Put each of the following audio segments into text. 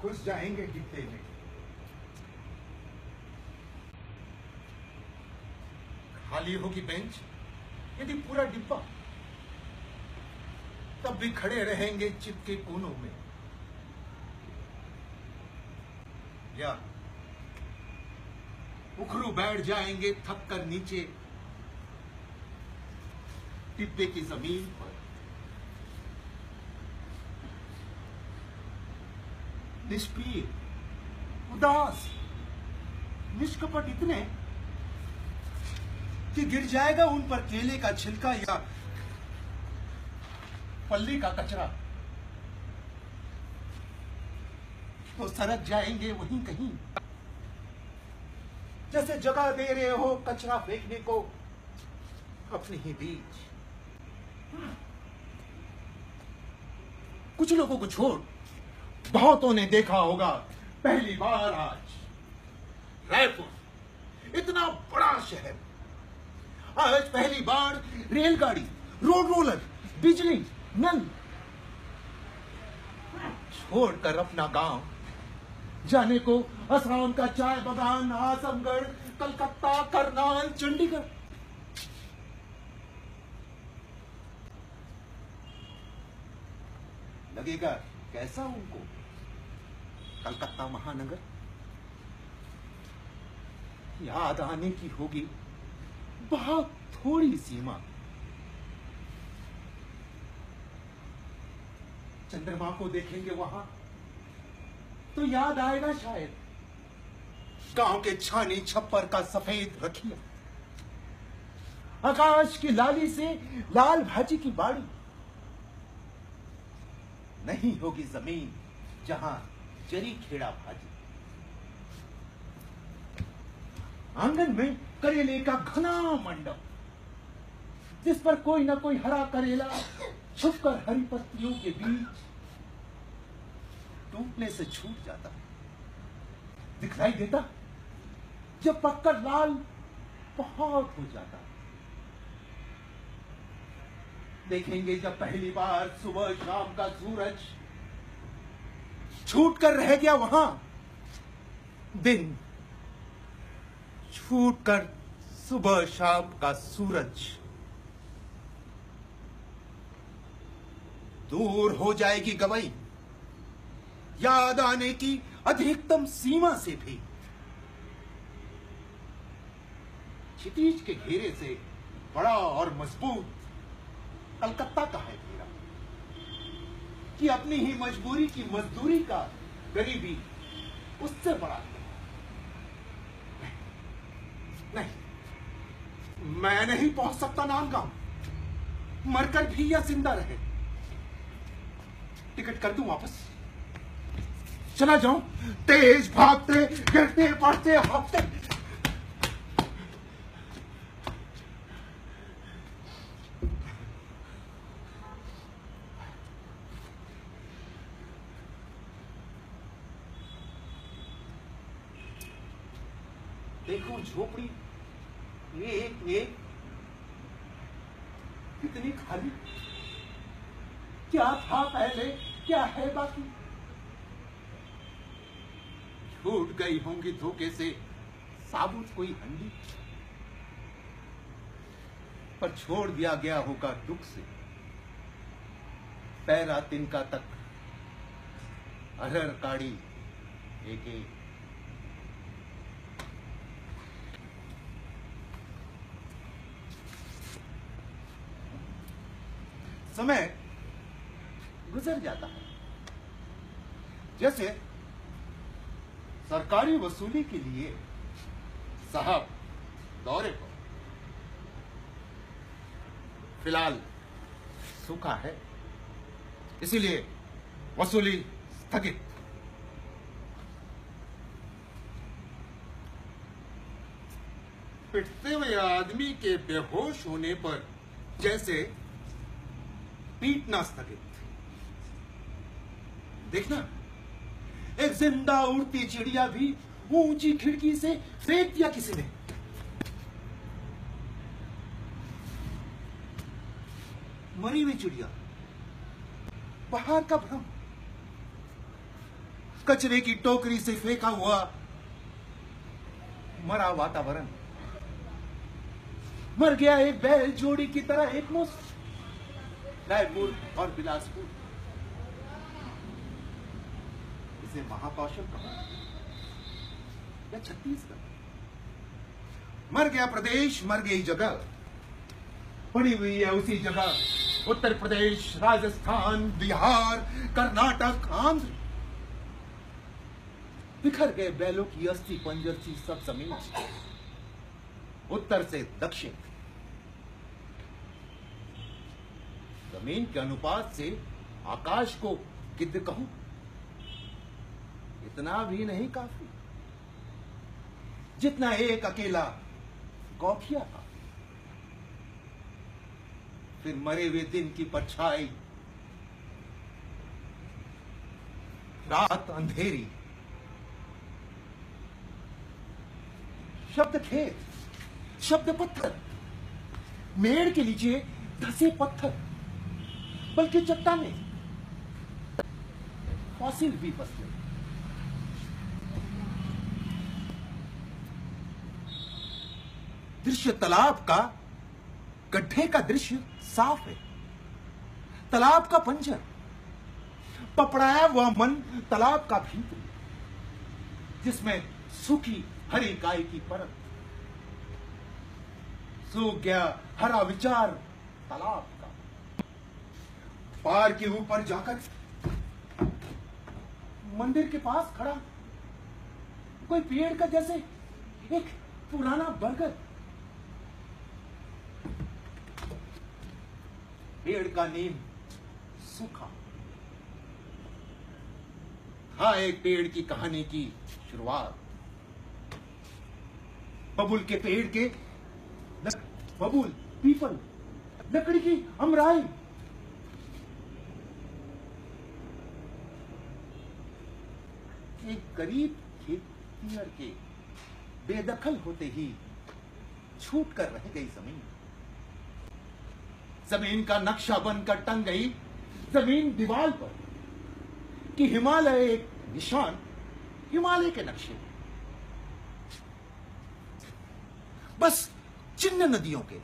घुस जाएंगे डिब्बे में। खाली होगी बेंच, यदि पूरा डिब्बा, तब भी खड़े रहेंगे चिपके कोनों में। या उखरू बैठ जाएंगे थक कर नीचे डिब्बे की जमीन पर। निष्क्रिय, उदास, निष्कपट इतने कि गिर जाएगा उन पर केले का छिलका या पल्ली का कचरा, तो सरक जाएंगे वहीं कहीं, जैसे जगह दे रहे हो कचरा फेंकने को अपने ही बीच। कुछ लोगों को छोड़ बहुतों ने देखा होगा पहली बार आज रायपुर, इतना बड़ा शहर, आज पहली बार रेलगाड़ी, रोड रोलर, बिजली, नल छोड़कर अपना गांव जाने को असम का चाय बागान, आजमगढ़, कलकत्ता, करनाल, चंडीगढ़। लगेगा कैसा उनको कलकत्ता महानगर? याद आने की होगी बहुत थोड़ी सीमा। चंद्रमा को देखेंगे वहां तो याद आएगा शायद गांव के छानी छप्पर का सफेद रखिया, आकाश की लाली से लाल भाजी की बाड़ी। नहीं होगी जमीन जहां जरी खेड़ा भाजी, आंगन में करेले का घना मंडप, जिस पर कोई ना कोई हरा करेला छुपकर हरी पत्तियों के बीच टूटने से छूट जाता, दिखलाई देता जब पककर लाल बहुत हो जाता। देखेंगे जब पहली बार सुबह शाम का सूरज छूट कर रह गया वहां, दिन छूट कर सुबह शाम का सूरज, दूर हो जाएगी गवाही याद आने की अधिकतम सीमा से भी। क्षितिज के घेरे से बड़ा और मजबूत कलकत्ता का है घेरा, कि अपनी ही मजबूरी की मजदूरी का गरीबी उससे बड़ा नहीं। मैं नहीं पहुंच सकता नांदगांव, मरकर भी या जिंदा रहे। टिकट कर दूं वापस, चला जाऊं तेज भागते गिरते पड़ते हफ्ते। देखो झोपड़ी एक एक कितनी खाली, क्या था पहले क्या है बाकी। छूट गई होंगी धोखे से साबुत कोई हंडी, पर छोड़ दिया गया होगा दुख से पैरा तिनका तक अरहर काड़ी एक एक। समय गुजर जाता है, जैसे सरकारी वसूली के लिए साहब दौरे पर। फिलहाल सूखा है, इसीलिए वसूली स्थगित। पिटते हुए आदमी के बेहोश होने पर जैसे पीटना स्थगित। देखना, एक जिंदा उड़ती चिड़िया भी ऊंची खिड़की से फेंक दिया किसी ने। मरी हुई चिड़िया, बाहर का भ्रम, कचरे की टोकरी से फेंका हुआ मरा वातावरण, मर गया एक बैल जोड़ी की तरह एक मुश्त रायपुर और बिलासपुर। इसे महाकौशल कहा या छत्तीसगढ़। मर गया प्रदेश, मर गई जगह, पड़ी हुई है उसी जगह उत्तर प्रदेश, राजस्थान, बिहार, कर्नाटक, आंध्र। बिखर गए बैलों की अस्थि पंजर सी सब जमीन, उत्तर से दक्षिण। जमीन के अनुपात से आकाश को गिद्ध कहूं, इतना भी नहीं काफी जितना एक अकेला गौठिया का। फिर मरे हुए दिन की परछाई, रात अंधेरी, शब्द खेत, शब्द पत्थर, मेड़ के नीचे धसे पत्थर, बल्कि चट्टाने, फॉसिल भी फसले। दृश्य तालाब का, गड्ढे का दृश्य साफ है। तालाब का पंजर, पपड़ाया हुआ मन तालाब का भीतर, जिसमें सूखी हरी गाय की परत। सूख गया हरा विचार तालाब का। पार के ऊपर जाकर मंदिर के पास खड़ा कोई पेड़ का जैसे एक पुराना बरगद। पेड़ का नीम सूखा था। एक पेड़ की कहानी की शुरुआत। बबूल के पेड़ के बबूल, पीपल, लकड़ी की अमराई। एक गरीब खेतिहर के बेदखल होते ही छूट कर रह गई जमीन। जमीन का नक्शा बनकर टंग गई जमीन दीवार पर कि हिमालय एक निशान, हिमालय के नक्शे। बस चिन्ह नदियों के,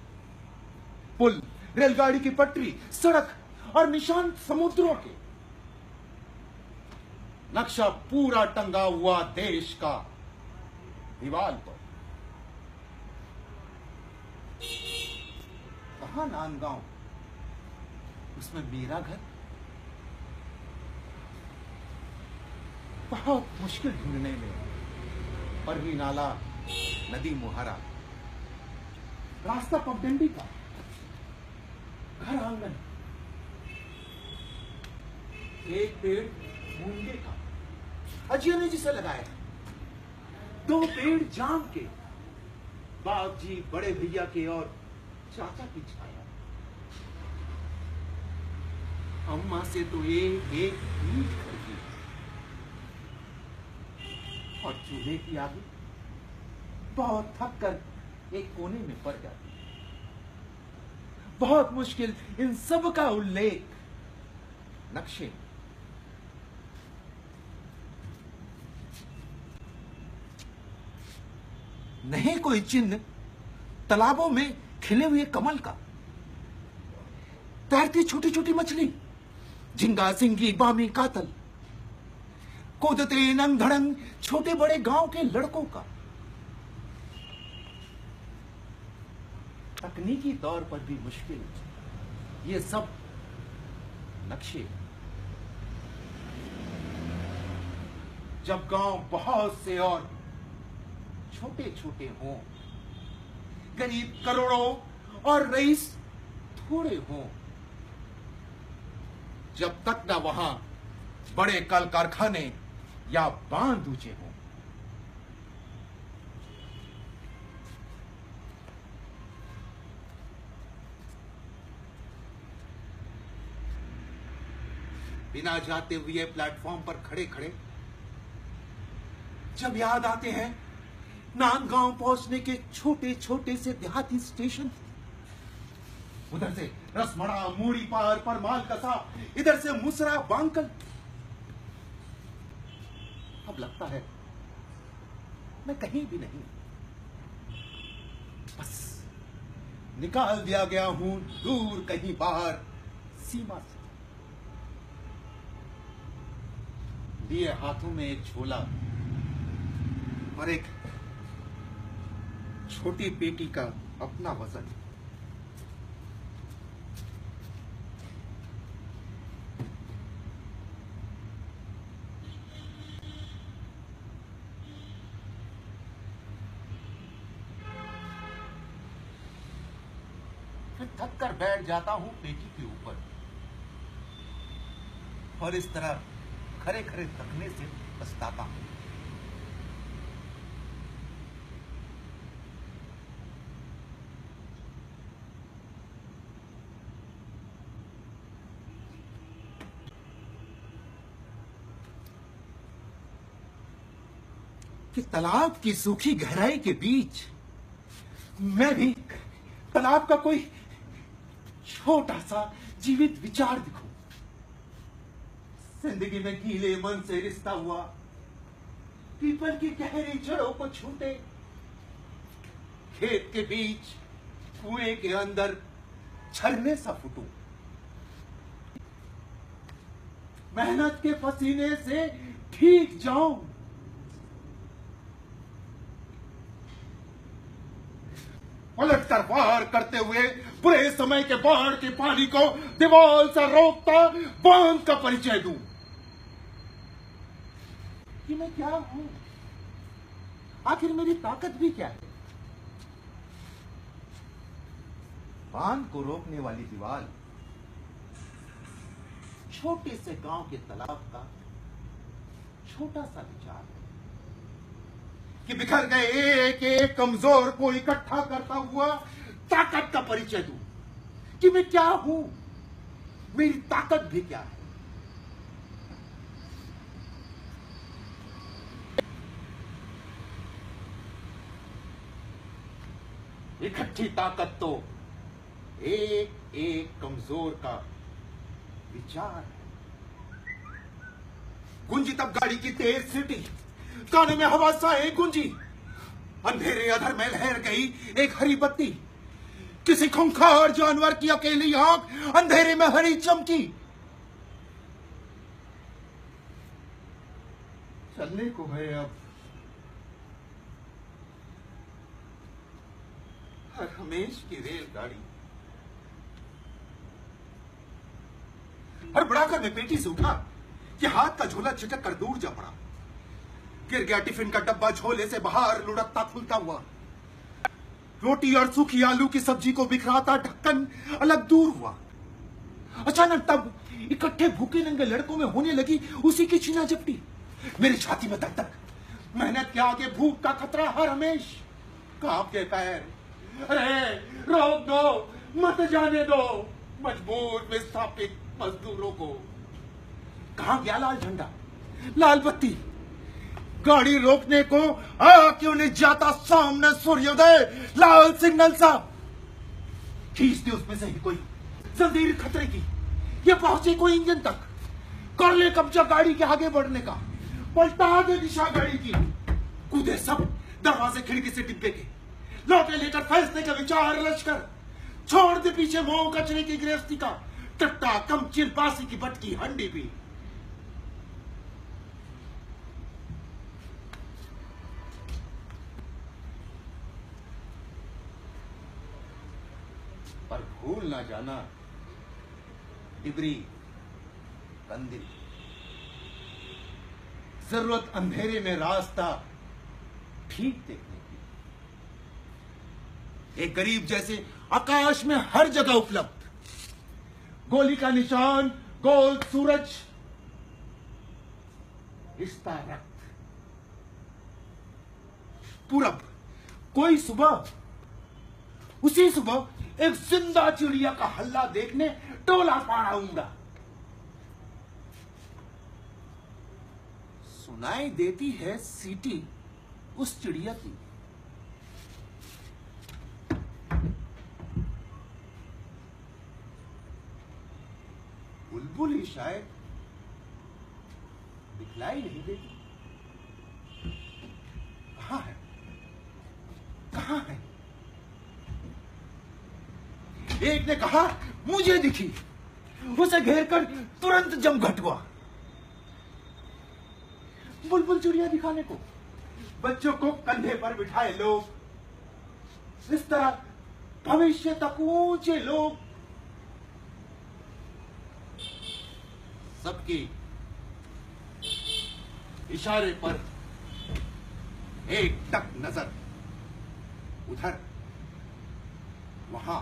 पुल, रेलगाड़ी की पटरी, सड़क और निशान समुद्रों के। नक्शा पूरा टंगा हुआ देश का दीवार पर। कहां नांदगांव, उसमें मेरा घर। बहुत मुश्किल ढूंढने में परवी नाला, नदी मुहारा, रास्ता पगडंडी का, घर आंगन, एक पेड़ मूंगे का अजिया ने जिसे लगाया, दो पेड़ जाम के, बाप जी बड़े भैया के और चाचा की छाया। अम्मा से तो एक एक ईंट खरीदी और चूल्हे की आग बहुत थक कर एक कोने में पड़ जाती। बहुत मुश्किल इन सब का उल्लेख नक्शे। नहीं कोई चिन्ह तालाबों में खिले हुए कमल का, तैरती छोटी छोटी मछली, झिंगा, सिंगी, बामी, कातल, कूदते नंग धड़ंग छोटे बड़े गांव के लड़कों का। तकनीकी तौर पर भी मुश्किल ये सब नक्शे। जब गांव बहुत से और छोटे छोटे हों, गरीब करोड़ों और रईस थोड़े हों, जब तक न वहां बड़े कल कारखाने या बांध ऊंचे हों। बिना जाते हुए प्लेटफॉर्म पर खड़े खड़े जब याद आते हैं नांदगांव पहुंचने के छोटे छोटे से देहाती स्टेशन, उधर से रसमड़ा, मूड़ी पार, परमाल कसा, इधर से मुसरा, बांकल, अब लगता है मैं कहीं भी नहीं, बस निकाल दिया गया हूं दूर कहीं बाहर सीमा से। लिए हाथों में एक झोला और एक छोटी पेटी का अपना वजन। फिर थक कर बैठ जाता हूं पेटी के ऊपर और इस तरह खरे खरे थकने से पछताता हूं। कि तालाब की सूखी गहराई के बीच मैं भी तालाब का कोई छोटा सा जीवित विचार दिखूं। जिंदगी में गीले मन से रिश्ता हुआ पीपल की गहरी जड़ों को छूटे, खेत के बीच कुएं के अंदर झरने सा फूटूं, मेहनत के पसीने से भीग जाऊं, पलट कर वार करते हुए बुरे समय के बाढ़ के पानी को दीवार से रोकता बांध का परिचय दूं कि मैं क्या हूं, आखिर मेरी ताकत भी क्या है। बांध को रोकने वाली दीवार छोटे से गांव के तालाब का छोटा सा विचार है कि बिखर गए एक एक कमजोर को इकट्ठा करता हुआ ताकत का परिचय दूं कि मैं क्या हूं, मेरी ताकत भी क्या है। इकट्ठी ताकत तो एक एक कमजोर का विचार है। गूंजी तब गाड़ी की तेज सीटी, कानों में हवा साए गूंजी, अंधेरे अधर में लहर गई एक हरी बत्ती, किसी खूंखार जानवर की अकेली आंख अंधेरे में हरी चमकी। चलने को है अब हर हमेश की रेलगाड़ी। हड़बड़ाकर मैं पेटी से उठा कि हाथ का झोला छिटक कर दूर जा पड़ा। गिर गया टिफिन का डब्बा झोले से बाहर लुढ़कता खुलता हुआ। रोटी और सूखी आलू की सब्जी को बिखराता ढक्कन अलग दूर हुआ। अचानक तब इकट्ठे भूखे नंगे लड़कों में होने लगी उसी की छीना झपटी। मेरी छाती में धक धक, मेहनत के आगे भूख का खतरा हर हमेश। कांप के पैर, अरे रोक दो, मत जाने दो मजबूर विस्थापित मजदूरों को। कहां गया लाल झंडा, लाल बत्ती, गाड़ी रोकने को क्यों नहीं जाता सामने सूर्योदय, लाल सिग्नल सा। खींच दे उसमें से ही कोई जंजीर खतरे की, ये पहुंचे कोई इंजन तक, कर ले कब्जा गाड़ी के आगे बढ़ने का, पलटा दे दिशा गाड़ी की। कूदे सब दरवाजे खिड़की से डिब्बे के, लौटे लेकर फैसले का विचार लश्कर, छोड़ दे पीछे मोह कचरे की गृहस्थी का, टट्टा कम चिरपासी की बटकी हंडी भी। पर भूल ना जाना डिबरी कंदिल, जरूरत अंधेरे में रास्ता ठीक देखने की। एक गरीब जैसे आकाश में हर जगह उपलब्ध, गोली का निशान, गोल सूरज, रिश्ता रक्त, पूरब। कोई सुबह, उसी सुबह एक जिंदा चिड़िया का हल्ला देखने टोला पाड़ा उमड़ा। सुनाई देती है सीटी उस चिड़िया की। बुलबुल ही शायद दिखलाई नहीं देती। कहां है? एक ने कहा मुझे दिखी, उसे घेर कर तुरंत जमघट हुआ। बुलबुल चिड़िया दिखाने को बच्चों को कंधे पर बिठाए लोग, इस तरह भविष्य तक ऊंचे लोग, सबके इशारे पर एक टक नजर उधर, वहां